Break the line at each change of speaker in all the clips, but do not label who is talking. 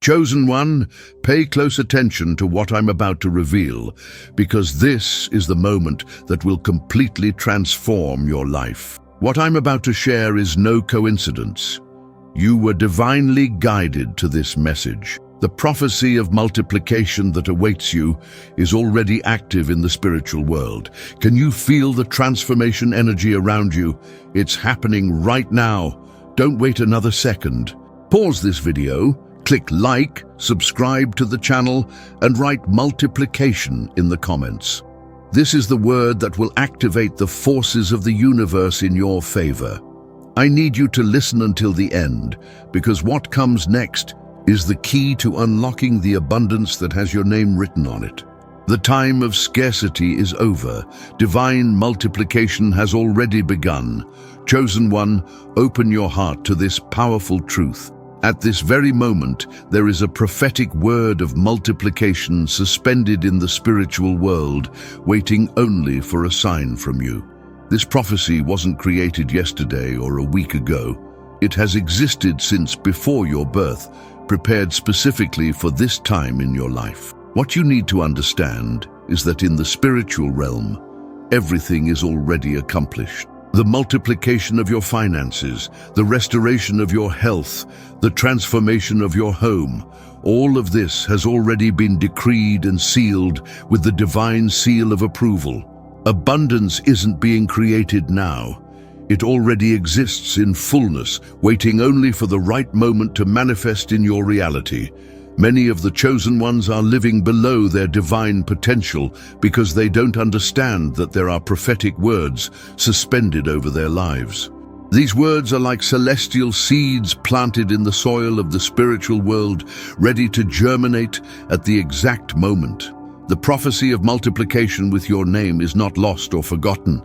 Chosen one, pay close attention to what I'm about to reveal, because this is the moment that will completely transform your life. What I'm about to share is no coincidence. You were divinely guided to this message. The prophecy of multiplication that awaits you is already active in the spiritual world. Can you feel the transformation energy around you? It's happening right now. Don't wait another second. Pause this video, click like, subscribe to the channel, and write multiplication in the comments. This is the word that will activate the forces of the universe in your favor. I need you to listen until the end, because what comes next is the key to unlocking the abundance that has your name written on it. The time of scarcity is over. Divine multiplication has already begun. Chosen one, open your heart to this powerful truth. At this very moment, there is a prophetic word of multiplication suspended in the spiritual world, waiting only for a sign from you. This prophecy wasn't created yesterday or a week ago. It has existed since before your birth, prepared specifically for this time in your life. What you need to understand is that in the spiritual realm, everything is already accomplished. The multiplication of your finances, the restoration of your health, the transformation of your home, all of this has already been decreed and sealed with the divine seal of approval. Abundance isn't being created now. It already exists in fullness, waiting only for the right moment to manifest in your reality. Many of the chosen ones are living below their divine potential because they don't understand that there are prophetic words suspended over their lives. These words are like celestial seeds planted in the soil of the spiritual world, ready to germinate at the exact moment. The prophecy of multiplication with your name is not lost or forgotten.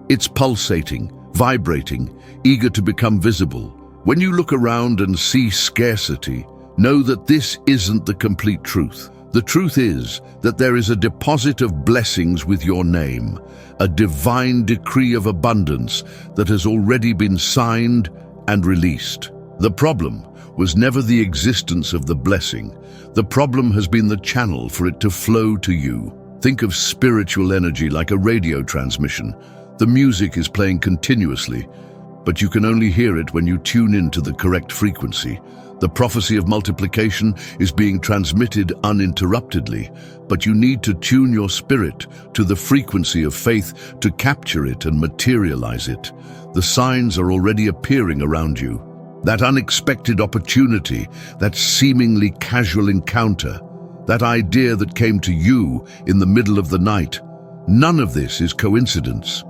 It's pulsating, vibrating, eager to become visible. When you look around and see scarcity, know that this isn't the complete truth. The truth is that there is a deposit of blessings with your name, a divine decree of abundance that has already been signed and released. The problem was never the existence of the blessing. The problem has been the channel for it to flow to you. Think of spiritual energy like a radio transmission. The music is playing continuously, but you can only hear it when you tune into the correct frequency. The prophecy of multiplication is being transmitted uninterruptedly, but you need to tune your spirit to the frequency of faith to capture it and materialize it. The signs are already appearing around you. That unexpected opportunity, that seemingly casual encounter, that idea that came to you in the middle of the night, none of this is coincidence.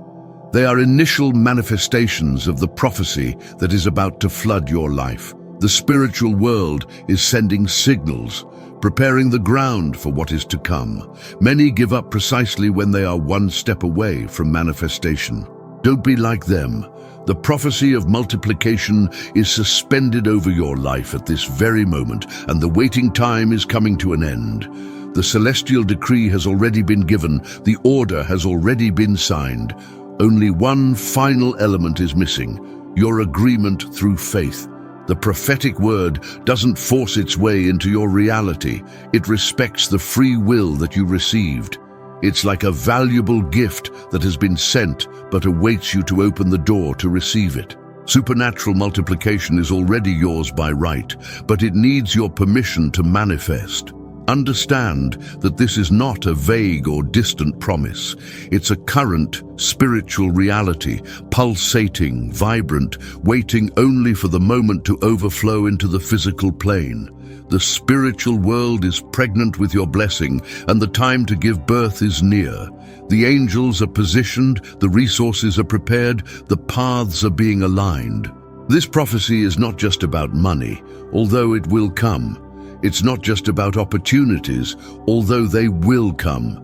They are initial manifestations of the prophecy that is about to flood your life. The spiritual world is sending signals, preparing the ground for what is to come. Many give up precisely when they are one step away from manifestation. Don't be like them. The prophecy of multiplication is suspended over your life at this very moment, and the waiting time is coming to an end. The celestial decree has already been given. The order has already been signed. Only one final element is missing: your agreement through faith. The prophetic word doesn't force its way into your reality. It respects the free will that you received. It's like a valuable gift that has been sent but awaits you to open the door to receive it. Supernatural multiplication is already yours by right, but it needs your permission to manifest. Understand that this is not a vague or distant promise. It's a current spiritual reality, pulsating, vibrant, waiting only for the moment to overflow into the physical plane. The spiritual world is pregnant with your blessing, and the time to give birth is near. The angels are positioned, the resources are prepared, the paths are being aligned. This prophecy is not just about money, although it will come. It's not just about opportunities, although they will come.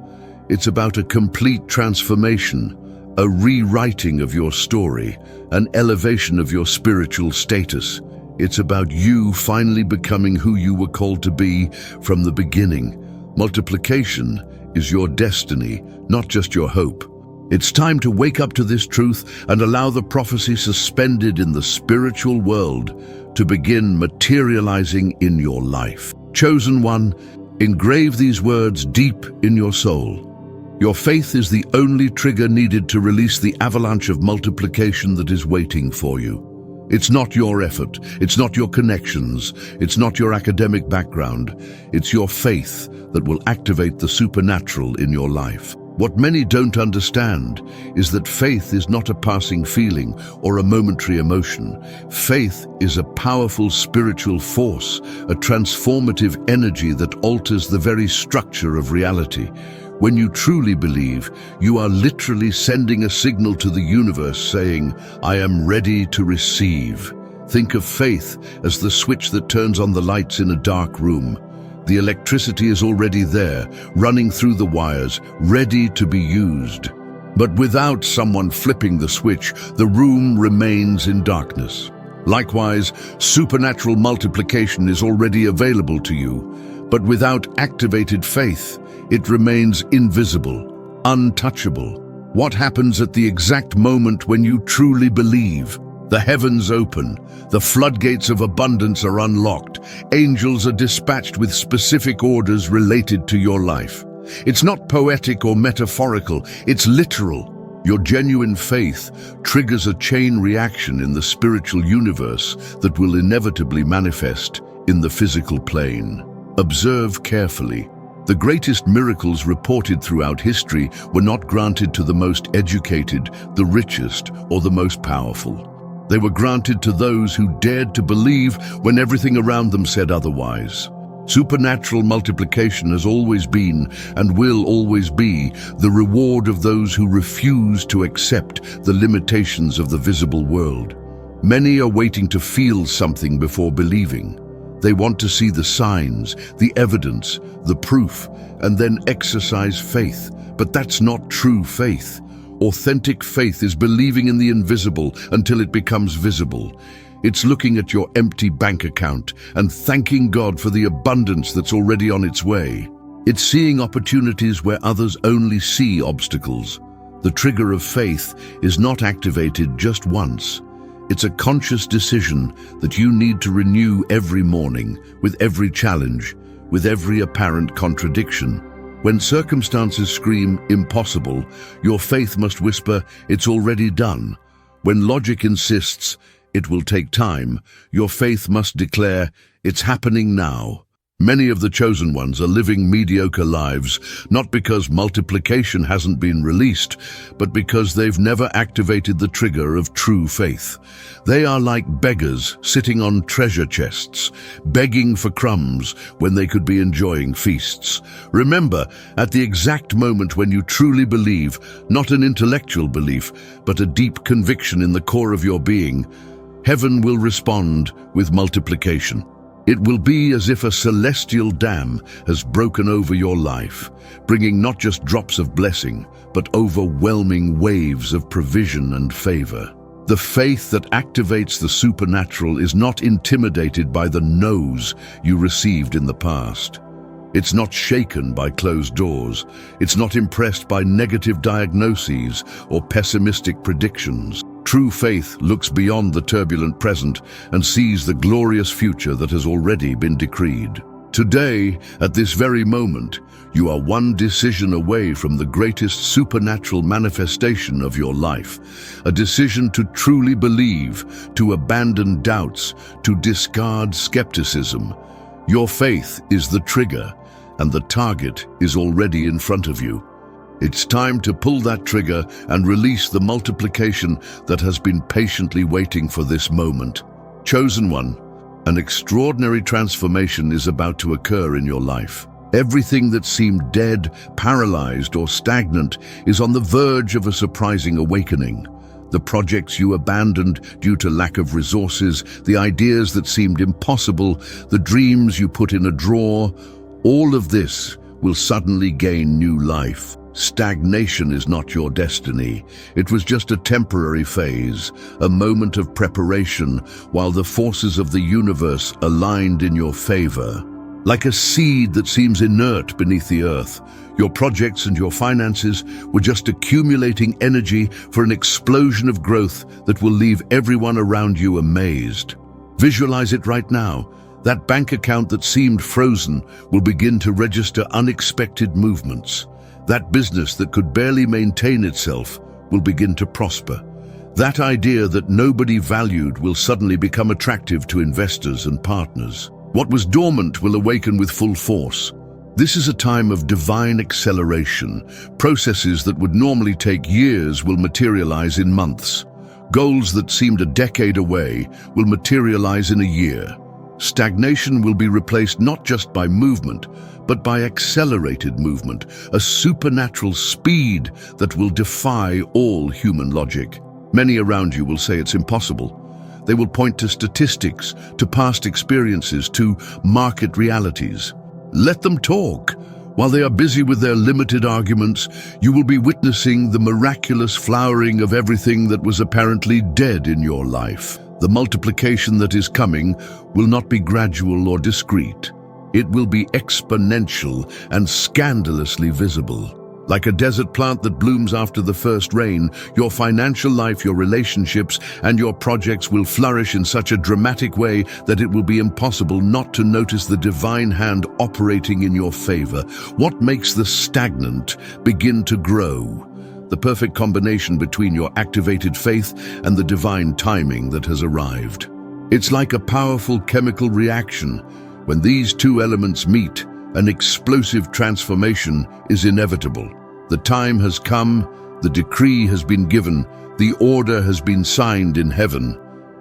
It's about a complete transformation, a rewriting of your story, an elevation of your spiritual status. It's about you finally becoming who you were called to be from the beginning. Multiplication is your destiny, not just your hope. It's time to wake up to this truth and allow the prophecy suspended in the spiritual world to begin materializing in your life. Chosen one, engrave these words deep in your soul. Your faith is the only trigger needed to release the avalanche of multiplication that is waiting for you. It's not your effort, it's not your connections, it's not your academic background, it's your faith that will activate the supernatural in your life. What many don't understand is that faith is not a passing feeling or a momentary emotion. Faith is a powerful spiritual force, a transformative energy that alters the very structure of reality. When you truly believe, you are literally sending a signal to the universe saying, "I am ready to receive." Think of faith as the switch that turns on the lights in a dark room. The electricity is already there, running through the wires, ready to be used. But without someone flipping the switch, the room remains in darkness. Likewise, supernatural multiplication is already available to you, but without activated faith, it remains invisible, untouchable. What happens at the exact moment when you truly believe? The heavens open, the floodgates of abundance are unlocked, angels are dispatched with specific orders related to your life. It's not poetic or metaphorical, it's literal. Your genuine faith triggers a chain reaction in the spiritual universe that will inevitably manifest in the physical plane. Observe carefully. The greatest miracles reported throughout history were not granted to the most educated, the richest, or the most powerful. They were granted to those who dared to believe when everything around them said otherwise. Supernatural multiplication has always been, and will always be, the reward of those who refuse to accept the limitations of the visible world. Many are waiting to feel something before believing. They want to see the signs, the evidence, the proof, and then exercise faith. But that's not true faith. Authentic faith is believing in the invisible until it becomes visible. It's looking at your empty bank account and thanking God for the abundance that's already on its way. It's seeing opportunities where others only see obstacles. The trigger of faith is not activated just once. It's a conscious decision that you need to renew every morning, with every challenge, with every apparent contradiction. When circumstances scream impossible, your faith must whisper, "It's already done." When logic insists, "It will take time," your faith must declare, "It's happening now." Many of the chosen ones are living mediocre lives, not because multiplication hasn't been released, but because they've never activated the trigger of true faith. They are like beggars sitting on treasure chests, begging for crumbs when they could be enjoying feasts. Remember, at the exact moment when you truly believe, not an intellectual belief, but a deep conviction in the core of your being, heaven will respond with multiplication. It will be as if a celestial dam has broken over your life, bringing not just drops of blessing, but overwhelming waves of provision and favor. The faith that activates the supernatural is not intimidated by the no's you received in the past. It's not shaken by closed doors. It's not impressed by negative diagnoses or pessimistic predictions. True faith looks beyond the turbulent present and sees the glorious future that has already been decreed. Today, at this very moment, you are one decision away from the greatest supernatural manifestation of your life. A decision to truly believe, to abandon doubts, to discard skepticism. Your faith is the trigger, and the target is already in front of you. It's time to pull that trigger and release the multiplication that has been patiently waiting for this moment. Chosen one, an extraordinary transformation is about to occur in your life. Everything that seemed dead, paralyzed, or stagnant is on the verge of a surprising awakening. The projects you abandoned due to lack of resources, the ideas that seemed impossible, the dreams you put in a drawer, all of this will suddenly gain new life. Stagnation is not your destiny. It was just a temporary phase, a moment of preparation while the forces of the universe aligned in your favor. Like a seed that seems inert beneath the earth, your projects and your finances were just accumulating energy for an explosion of growth that will leave everyone around you amazed. Visualize it right now. That bank account that seemed frozen will begin to register unexpected movements. That business that could barely maintain itself will begin to prosper. That idea that nobody valued will suddenly become attractive to investors and partners. What was dormant will awaken with full force. This is a time of divine acceleration. Processes that would normally take years will materialize in months. Goals that seemed a decade away will materialize in a year. Stagnation will be replaced not just by movement, but by accelerated movement, a supernatural speed that will defy all human logic. Many around you will say it's impossible. They will point to statistics, to past experiences, to market realities. Let them talk. While they are busy with their limited arguments, you will be witnessing the miraculous flowering of everything that was apparently dead in your life. The multiplication that is coming will not be gradual or discreet. It will be exponential and scandalously visible. Like a desert plant that blooms after the first rain, your financial life, your relationships, and your projects will flourish in such a dramatic way that it will be impossible not to notice the divine hand operating in your favor. What makes the stagnant begin to grow? The perfect combination between your activated faith and the divine timing that has arrived. It's like a powerful chemical reaction. When these two elements meet, an explosive transformation is inevitable. The time has come, the decree has been given, the order has been signed in heaven.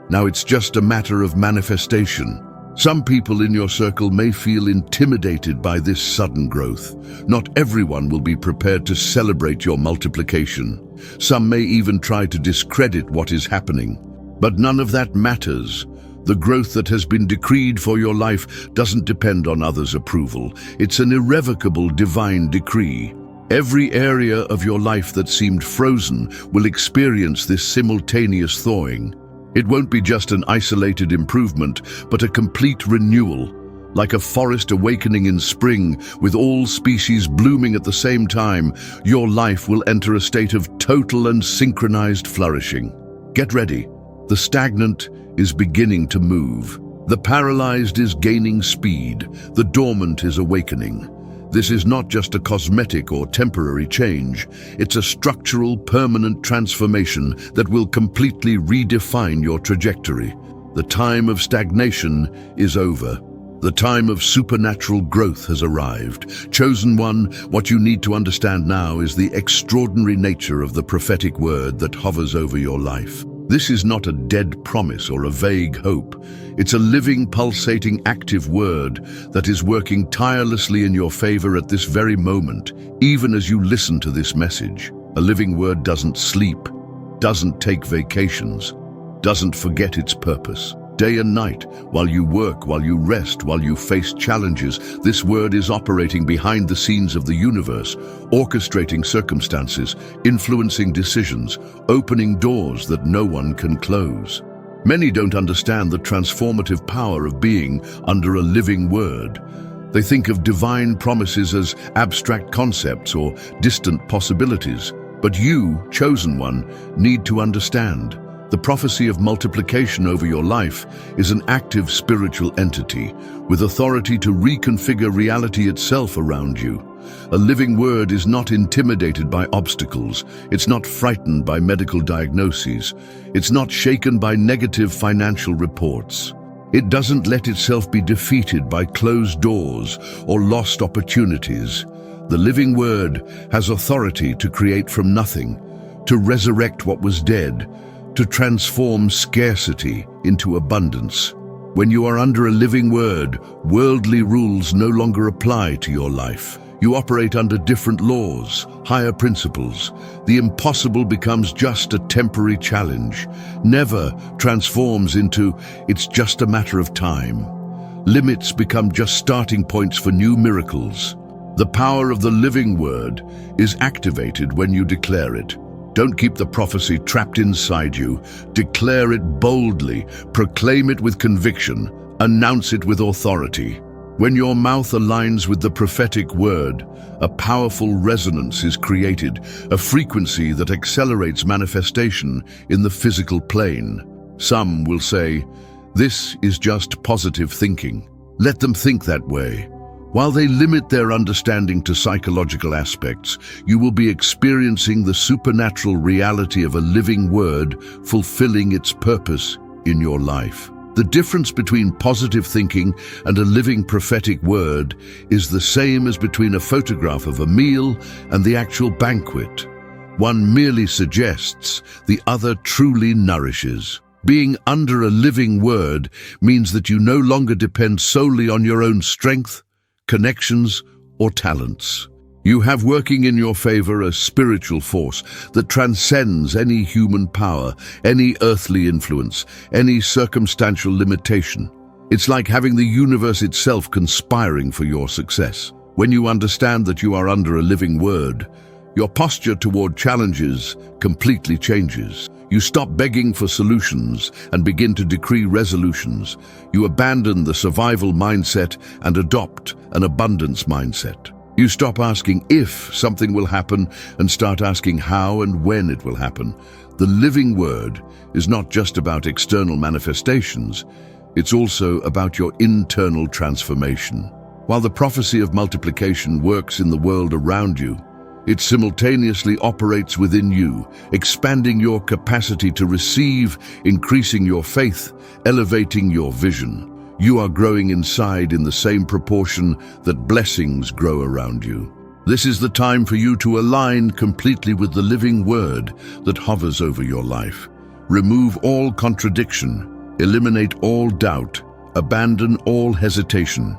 Now it's just a matter of manifestation. Some people in your circle may feel intimidated by this sudden growth. Not everyone will be prepared to celebrate your multiplication. Some may even try to discredit what is happening. But none of that matters. The growth that has been decreed for your life doesn't depend on others' approval. It's an irrevocable divine decree. Every area of your life that seemed frozen will experience this simultaneous thawing. It won't be just an isolated improvement, but a complete renewal. Like a forest awakening in spring, with all species blooming at the same time, your life will enter a state of total and synchronized flourishing. Get ready. The stagnant is beginning to move. The paralyzed is gaining speed. The dormant is awakening. This is not just a cosmetic or temporary change. It's a structural, permanent transformation that will completely redefine your trajectory. The time of stagnation is over. The time of supernatural growth has arrived. Chosen one, what you need to understand now is the extraordinary nature of the prophetic word that hovers over your life. This is not a dead promise or a vague hope. It's a living, pulsating, active word that is working tirelessly in your favor at this very moment, even as you listen to this message. A living word doesn't sleep, doesn't take vacations, doesn't forget its purpose. Day and night, while you work, while you rest, while you face challenges, this word is operating behind the scenes of the universe, orchestrating circumstances, influencing decisions, opening doors that no one can close. Many don't understand the transformative power of being under a living word. They think of divine promises as abstract concepts or distant possibilities. But you, chosen one, need to understand. The prophecy of multiplication over your life is an active spiritual entity with authority to reconfigure reality itself around you. A living word is not intimidated by obstacles. It's not frightened by medical diagnoses. It's not shaken by negative financial reports. It doesn't let itself be defeated by closed doors or lost opportunities. The living word has authority to create from nothing, to resurrect what was dead, to transform scarcity into abundance. When you are under a living word, worldly rules no longer apply to your life. You operate under different laws, higher principles. The impossible becomes just a temporary challenge. Never transforms into, it's just a matter of time. Limits become just starting points for new miracles. The power of the living word is activated when you declare it. Don't keep the prophecy trapped inside you. Declare it boldly, proclaim it with conviction, announce it with authority. When your mouth aligns with the prophetic word, a powerful resonance is created, a frequency that accelerates manifestation in the physical plane. Some will say, "This is just positive thinking." Let them think that way. While they limit their understanding to psychological aspects, you will be experiencing the supernatural reality of a living word fulfilling its purpose in your life. The difference between positive thinking and a living prophetic word is the same as between a photograph of a meal and the actual banquet. One merely suggests, the other truly nourishes. Being under a living word means that you no longer depend solely on your own strength, connections, or talents. You have working in your favor a spiritual force that transcends any human power, any earthly influence, any circumstantial limitation. It's like having the universe itself conspiring for your success. When you understand that you are under a living word, your posture toward challenges completely changes. You stop begging for solutions and begin to decree resolutions. You abandon the survival mindset and adopt an abundance mindset. You stop asking if something will happen and start asking how and when it will happen. The living word is not just about external manifestations, it's also about your internal transformation. While the prophecy of multiplication works in the world around you, it simultaneously operates within you, expanding your capacity to receive, increasing your faith, elevating your vision. You are growing inside in the same proportion that blessings grow around you. This is the time for you to align completely with the living word that hovers over your life. Remove all contradiction, eliminate all doubt, abandon all hesitation.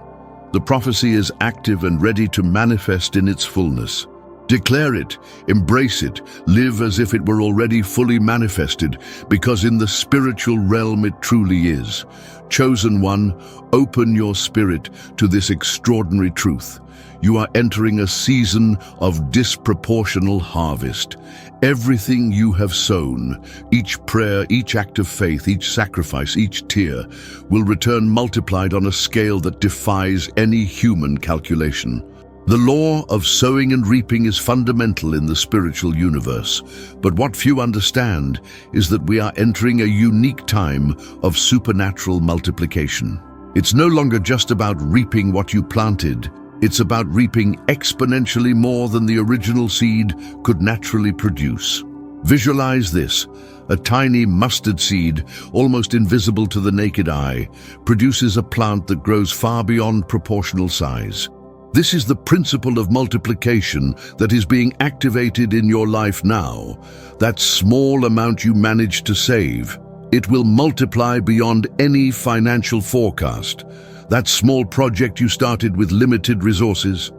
The prophecy is active and ready to manifest in its fullness. Declare it, embrace it, live as if it were already fully manifested, because in the spiritual realm it truly is. Chosen one, open your spirit to this extraordinary truth. You are entering a season of disproportional harvest. Everything you have sown, each prayer, each act of faith, each sacrifice, each tear, will return multiplied on a scale that defies any human calculation. The law of sowing and reaping is fundamental in the spiritual universe, but what few understand is that we are entering a unique time of supernatural multiplication. It's no longer just about reaping what you planted, it's about reaping exponentially more than the original seed could naturally produce. Visualize this. A tiny mustard seed, almost invisible to the naked eye, produces a plant that grows far beyond proportional size. This is the principle of multiplication that is being activated in your life now. That small amount you manage to save, it will multiply beyond any financial forecast. That small project you started with limited resources,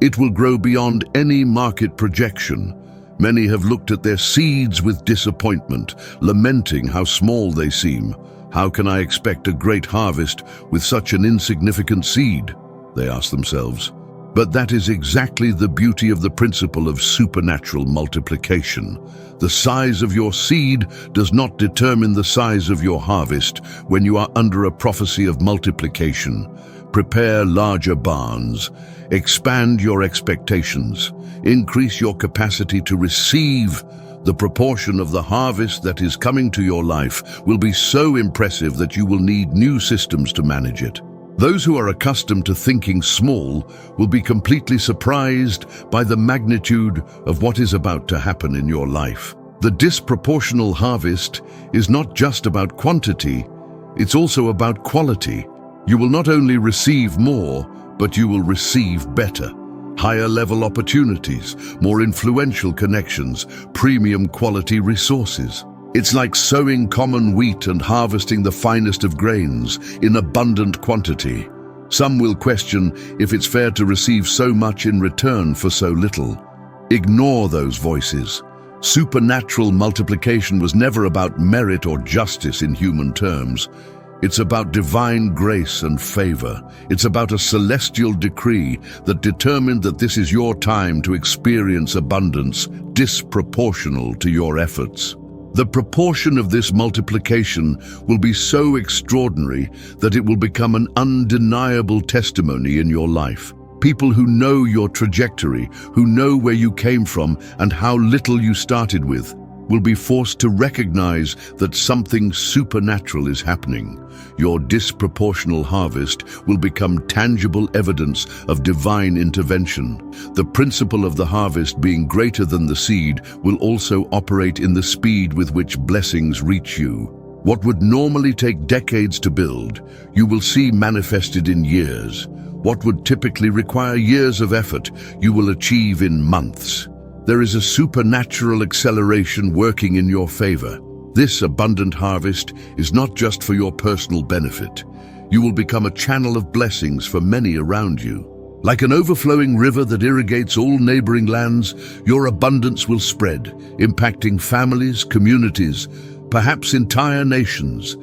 it will grow beyond any market projection. Many have looked at their seeds with disappointment, lamenting how small they seem. How can I expect a great harvest with such an insignificant seed? They ask themselves. But that is exactly the beauty of the principle of supernatural multiplication. The size of your seed does not determine the size of your harvest when you are under a prophecy of multiplication. Prepare larger barns. Expand your expectations. Increase your capacity to receive. The proportion of the harvest that is coming to your life will be so impressive that you will need new systems to manage it. Those who are accustomed to thinking small will be completely surprised by the magnitude of what is about to happen in your life. The disproportional harvest is not just about quantity, it's also about quality. You will not only receive more, but you will receive better. Higher level opportunities, more influential connections, premium quality resources. It's like sowing common wheat and harvesting the finest of grains in abundant quantity. Some will question if it's fair to receive so much in return for so little. Ignore those voices. Supernatural multiplication was never about merit or justice in human terms. It's about divine grace and favor. It's about a celestial decree that determined that this is your time to experience abundance disproportional to your efforts. The proportion of this multiplication will be so extraordinary that it will become an undeniable testimony in your life. People who know your trajectory, who know where you came from and how little you started with, will be forced to recognize that something supernatural is happening. Your disproportional harvest will become tangible evidence of divine intervention. The principle of the harvest being greater than the seed will also operate in the speed with which blessings reach you. What would normally take decades to build, you will see manifested in years. What would typically require years of effort, you will achieve in months. There is a supernatural acceleration working in your favor. This abundant harvest is not just for your personal benefit. You will become a channel of blessings for many around you. Like an overflowing river that irrigates all neighboring lands, your abundance will spread, impacting families, communities, perhaps entire nations.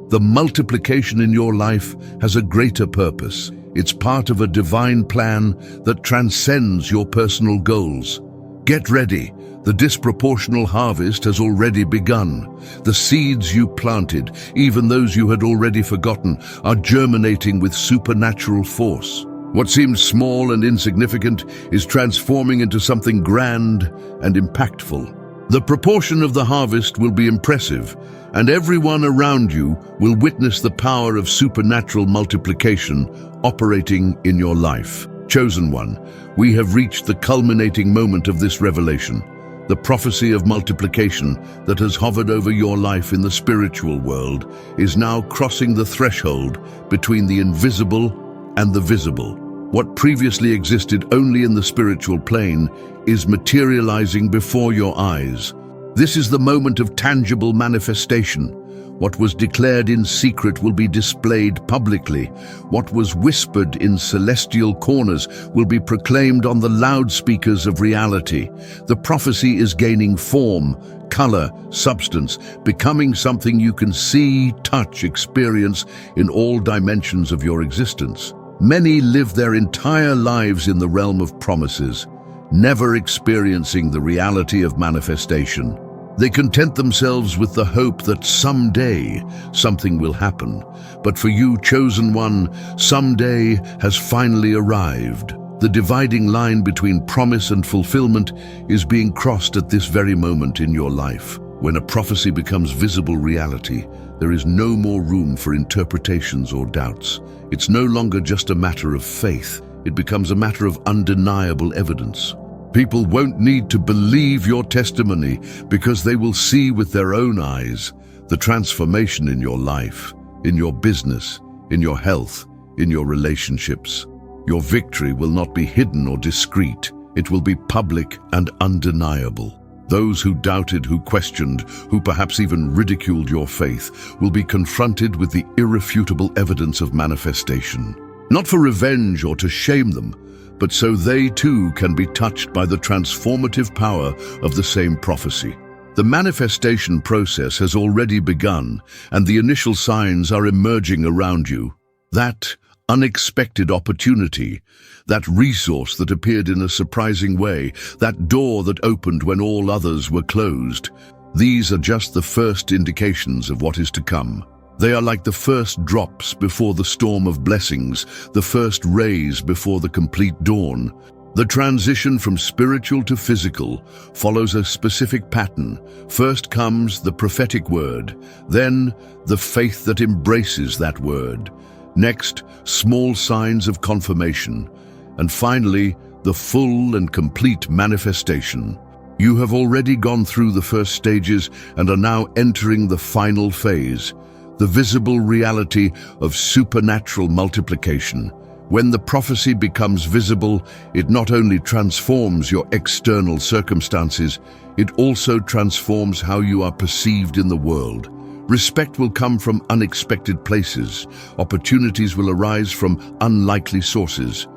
The multiplication in your life has a greater purpose. It's part of a divine plan that transcends your personal goals. Get ready. The disproportional harvest has already begun. The seeds you planted, even those you had already forgotten, are germinating with supernatural force. What seems small and insignificant is transforming into something grand and impactful. The proportion of the harvest will be impressive, and everyone around you will witness the power of supernatural multiplication operating in your life. Chosen one, we have reached the culminating moment of this revelation. The prophecy of multiplication that has hovered over your life in the spiritual world is now crossing the threshold between the invisible and the visible. What previously existed only in the spiritual plane is materializing before your eyes. This is the moment of tangible manifestation. What was declared in secret will be displayed publicly. What was whispered in celestial corners will be proclaimed on the loudspeakers of reality. The prophecy is gaining form, color, substance, becoming something you can see, touch, experience in all dimensions of your existence. Many live their entire lives in the realm of promises, never experiencing the reality of manifestation. They content themselves with the hope that someday something will happen. But for you, chosen one, someday has finally arrived. The dividing line between promise and fulfillment is being crossed at this very moment in your life. When a prophecy becomes visible reality, there is no more room for interpretations or doubts. It's no longer just a matter of faith. It becomes a matter of undeniable evidence. People won't need to believe your testimony because they will see with their own eyes the transformation in your life, in your business, in your health, in your relationships. Your victory will not be hidden or discreet. It will be public and undeniable. Those who doubted, who questioned, who perhaps even ridiculed your faith will be confronted with the irrefutable evidence of manifestation. Not for revenge or to shame them, but so they too can be touched by the transformative power of the same prophecy. The manifestation process has already begun, and the initial signs are emerging around you. That unexpected opportunity, that resource that appeared in a surprising way, that door that opened when all others were closed, these are just the first indications of what is to come. They are like the first drops before the storm of blessings, the first rays before the complete dawn. The transition from spiritual to physical follows a specific pattern. First comes the prophetic word, then the faith that embraces that word. Next, small signs of confirmation, and finally, the full and complete manifestation. You have already gone through the first stages and are now entering the final phase, the visible reality of supernatural multiplication. When the prophecy becomes visible, it not only transforms your external circumstances, it also transforms how you are perceived in the world. Respect will come from unexpected places. Opportunities will arise from unlikely sources.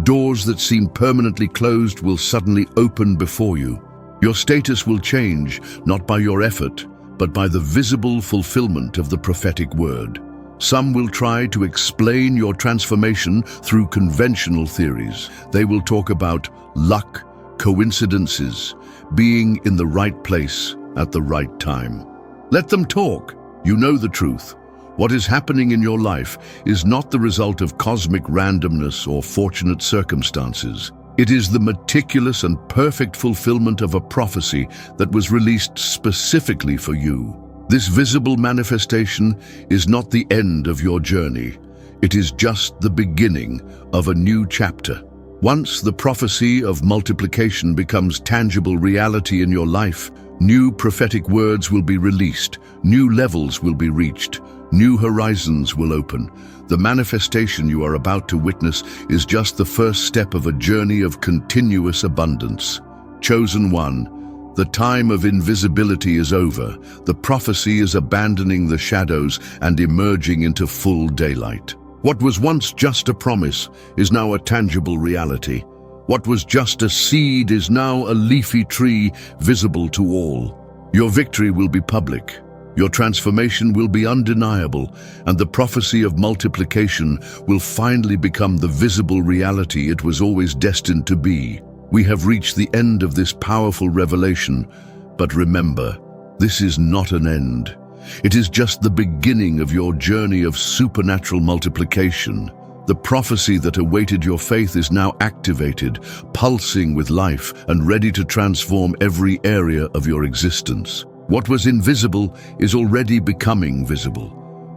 Doors that seem permanently closed will suddenly open before you. Your status will change, not by your effort, but by the visible fulfillment of the prophetic word. Some will try to explain your transformation through conventional theories. They will talk about luck, coincidences, being in the right place at the right time. Let them talk. You know the truth. What is happening in your life is not the result of cosmic randomness or fortunate circumstances. It is the meticulous and perfect fulfillment of a prophecy that was released specifically for you. This visible manifestation is not the end of your journey. It is just the beginning of a new chapter. Once the prophecy of multiplication becomes tangible reality in your life, new prophetic words will be released, new levels will be reached, new horizons will open. The manifestation you are about to witness is just the first step of a journey of continuous abundance. Chosen one, the time of invisibility is over. The prophecy is abandoning the shadows and emerging into full daylight. What was once just a promise is now a tangible reality. What was just a seed is now a leafy tree visible to all. Your victory will be public. Your transformation will be undeniable, and the prophecy of multiplication will finally become the visible reality it was always destined to be. We have reached the end of this powerful revelation, but remember, this is not an end. It is just the beginning of your journey of supernatural multiplication. The prophecy that awaited your faith is now activated, pulsing with life and ready to transform every area of your existence. What was invisible is already becoming visible.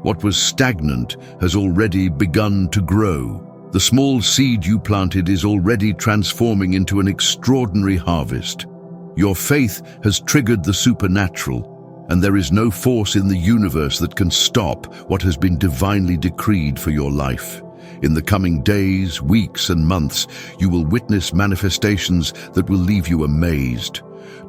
What was stagnant has already begun to grow. The small seed you planted is already transforming into an extraordinary harvest. Your faith has triggered the supernatural, and there is no force in the universe that can stop what has been divinely decreed for your life. In the coming days, weeks, and months, you will witness manifestations that will leave you amazed.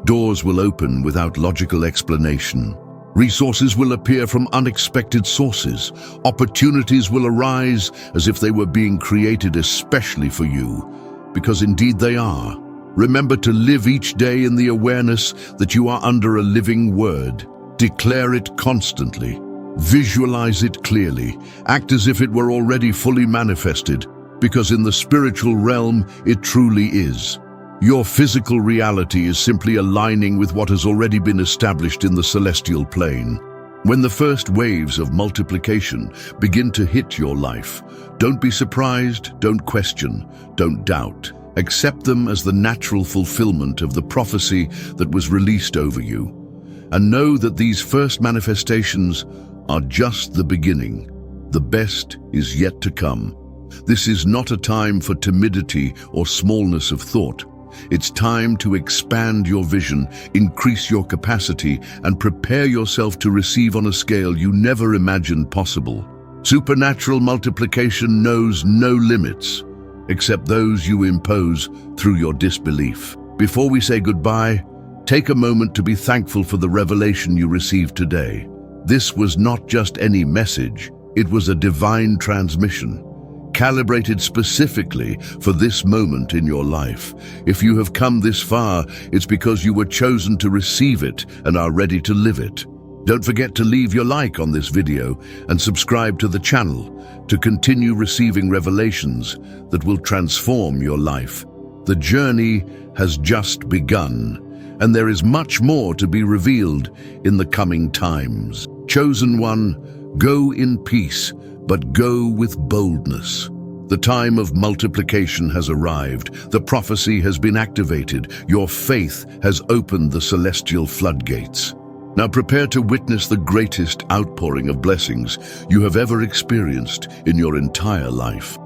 Doors will open without logical explanation. Resources will appear from unexpected sources. Opportunities will arise as if they were being created especially for you, because indeed they are. Remember to live each day in the awareness that you are under a living word. Declare it constantly. Visualize it clearly. Act as if it were already fully manifested, because in the spiritual realm, it truly is. Your physical reality is simply aligning with what has already been established in the celestial plane. When the first waves of multiplication begin to hit your life, don't be surprised, don't question, don't doubt. Accept them as the natural fulfillment of the prophecy that was released over you. And know that these first manifestations are just the beginning. The best is yet to come. This is not a time for timidity or smallness of thought. It's time to expand your vision, increase your capacity, and prepare yourself to receive on a scale you never imagined possible. Supernatural multiplication knows no limits, except those you impose through your disbelief. Before we say goodbye, take a moment to be thankful for the revelation you received today. This was not just any message, it was a divine transmission, calibrated specifically for this moment in your life. If you have come this far, it's because you were chosen to receive it and are ready to live it. Don't forget to leave your like on this video and subscribe to the channel to continue receiving revelations that will transform your life. The journey has just begun, and there is much more to be revealed in the coming times. Chosen one, go in peace, but go with boldness. The time of multiplication has arrived. The prophecy has been activated. Your faith has opened the celestial floodgates. Now prepare to witness the greatest outpouring of blessings you have ever experienced in your entire life.